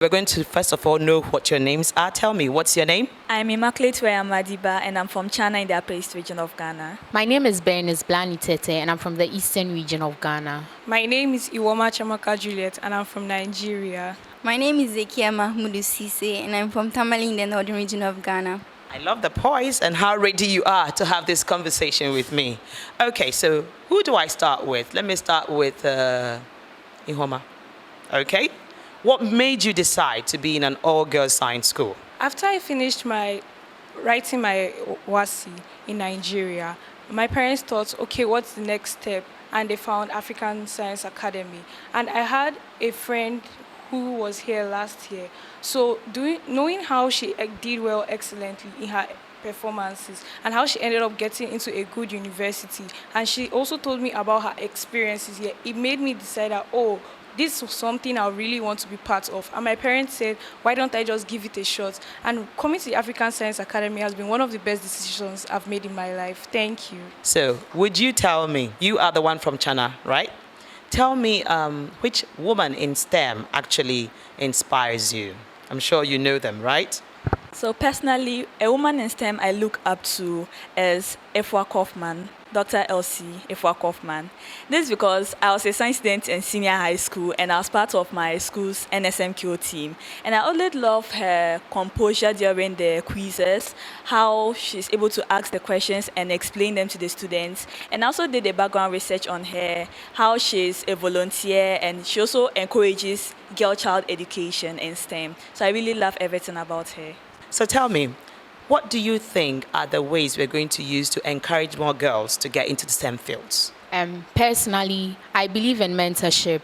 We're going to first of all know what your names are. Tell me, what's your name? I'm Immaculate Madiba, and I'm from Chana in the Upper East region of Ghana. My name is Bernice Blani Tete, and I'm from the Eastern region of Ghana. My name is Iwoma Chamaka Juliet, and I'm from Nigeria. My name is Zekia Mahmoudou Sise, and I'm from Tamale in the Northern region of Ghana. I love the poise and how ready you are to have this conversation with me. Okay, so who do I start with? Let me start with Ihoma. Okay. What made you decide to be in an all-girls science school? After I finished writing my WASI in Nigeria, my parents thought, okay, what's the next step? And they found African Science Academy. And I had a friend who was here last year. So knowing how she did well excellently in her performances and how she ended up getting into a good university, and she also told me about her experiences here, it made me decide that, this was something I really want to be part of. And my parents said, why don't I just give it a shot? And coming to the African Science Academy has been one of the best decisions I've made in my life. Thank you. So, would you tell me, you are the one from Chana, right? Tell me which woman in STEM actually inspires you. I'm sure you know them, right? So personally, a woman in STEM I look up to is Efwa Kaufman, Dr. Elsie Efwa Kaufman. This is because I was a science student in senior high school and I was part of my school's NSMQ team. And I always love her composure during the quizzes, how she's able to ask the questions and explain them to the students. And I also did a background research on her, how she's a volunteer and she also encourages girl-child education in STEM. So I really love everything about her. So tell me, what do you think are the ways we're going to use to encourage more girls to get into the STEM fields? Personally, I believe in mentorship.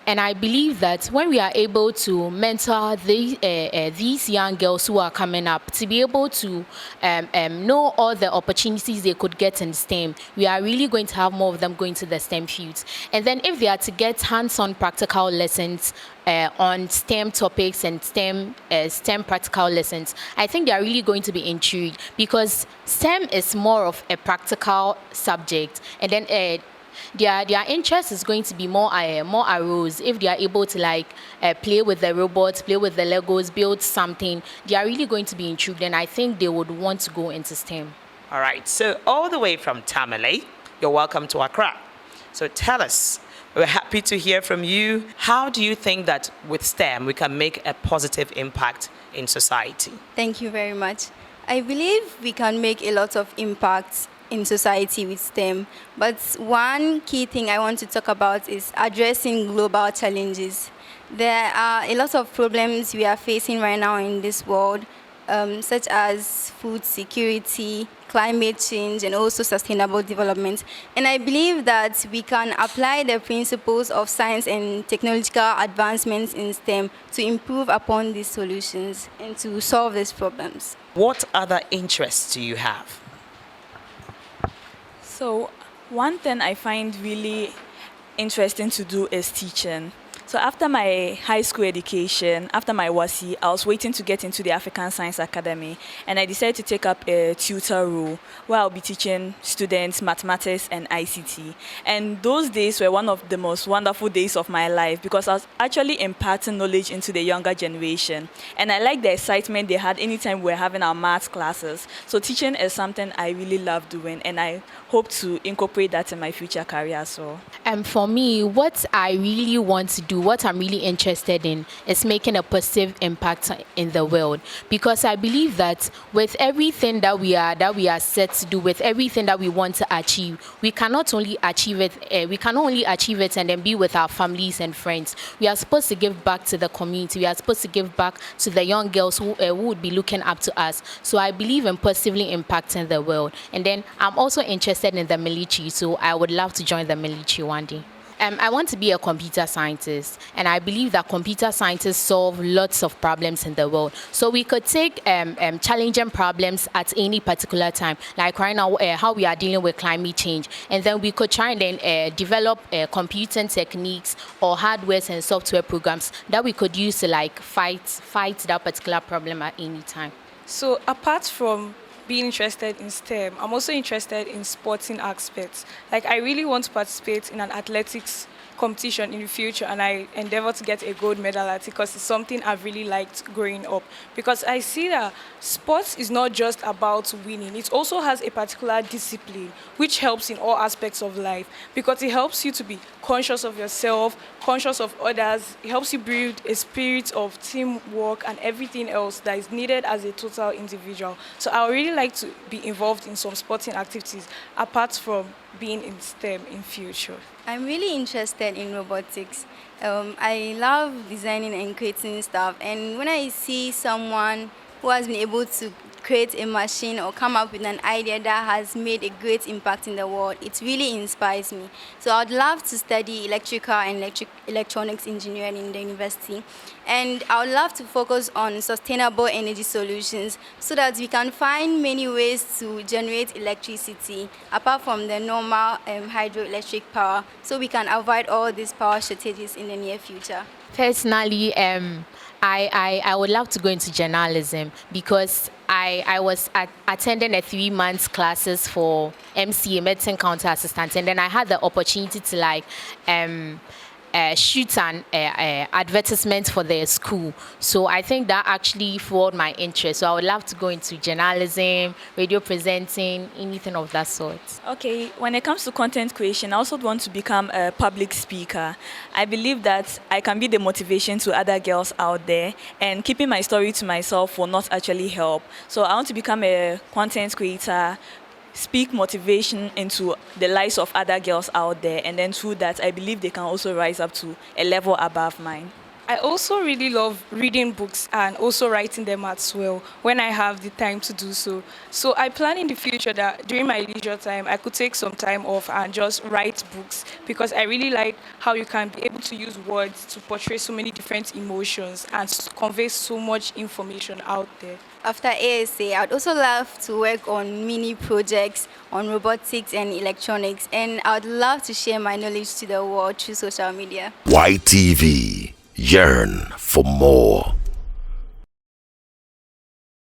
And I believe that when we are able to mentor these young girls who are coming up, to be able to know all the opportunities they could get in STEM, we are really going to have more of them going to the STEM fields. And then if they are to get hands-on practical lessons on STEM topics and STEM practical lessons, I think they are really going to be intrigued because STEM is more of a practical subject. And then their interest is going to be more aroused if they are able to play with the robots, play with the Legos, build something. They are really going to be intrigued, and I think they would want to go into STEM. All right, so all the way from Tamale, you're welcome to Accra. So tell us, we're happy to hear from you. How do you think that with STEM we can make a positive impact in society? Thank you very much. I believe we can make a lot of impacts in society with STEM, but one key thing I want to talk about is addressing global challenges. There are a lot of problems we are facing right now in this world, such as food security, climate change, and also sustainable development. And I believe that we can apply the principles of science and technological advancements in STEM to improve upon these solutions and to solve these problems. What other interests do you have? So one thing I find really interesting to do is teaching. So after my high school education, after my WASI, I was waiting to get into the African Science Academy, and I decided to take up a tutor role where I'll be teaching students mathematics and ICT. And those days were one of the most wonderful days of my life because I was actually imparting knowledge into the younger generation. And I like the excitement they had anytime we were having our math classes. So teaching is something I really love doing, and I hope to incorporate that in my future career as well. And for me, what I really want to do, what I'm really interested in, is making a positive impact in the world. Because I believe that with everything that we are set to do, with everything that we want to achieve, we cannot only achieve it. We can only achieve it and then be with our families and friends. We are supposed to give back to the community. We are supposed to give back to the young girls who would be looking up to us. So I believe in positively impacting the world. And then I'm also interested in the military, so I would love to join the military one day. I want to be a computer scientist, and I believe that computer scientists solve lots of problems in the world. So we could take challenging problems at any particular time, like right now how we are dealing with climate change, and then we could try and then develop computing techniques or hardware and software programs that we could use to fight that particular problem at any time. So apart from being interested in STEM, I'm also interested in sporting aspects. Like I really want to participate in an athletics competition in the future, and I endeavor to get a gold medal at it because it's something I've really liked growing up. Because I see that sports is not just about winning, it also has a particular discipline which helps in all aspects of life because it helps you to be conscious of yourself, conscious of others. It helps you build a spirit of teamwork and everything else that is needed as a total individual. So I would really like to be involved in some sporting activities apart from being in STEM in future. I'm really interested in robotics. I love designing and creating stuff. And when I see someone who has been able to create a machine or come up with an idea that has made a great impact in the world, it really inspires me. So I'd love to study electrical and electronics engineering in the university. And I would love to focus on sustainable energy solutions so that we can find many ways to generate electricity apart from the normal hydroelectric power, so we can avoid all these power shortages in the near future. Personally, I would love to go into journalism because I was attending a 3 month classes for MCA, medicine counter assistant, and then I had the opportunity to shoot an advertisement for the school. So I think that actually fueled my interest. So I would love to go into journalism, radio presenting, anything of that sort. Okay, when it comes to content creation, I also want to become a public speaker. I believe that I can be the motivation to other girls out there, and keeping my story to myself will not actually help. So I want to become a content creator, speak motivation into the lives of other girls out there, and then through that I believe they can also rise up to a level above mine. I also really love reading books and also writing them as well when I have the time to do so. So I plan in the future that during my leisure time, I could take some time off and just write books because I really like how you can be able to use words to portray so many different emotions and convey so much information out there. After ASA, I'd also love to work on mini projects on robotics and electronics, and I'd love to share my knowledge to the world through social media. YTV, yearn for more.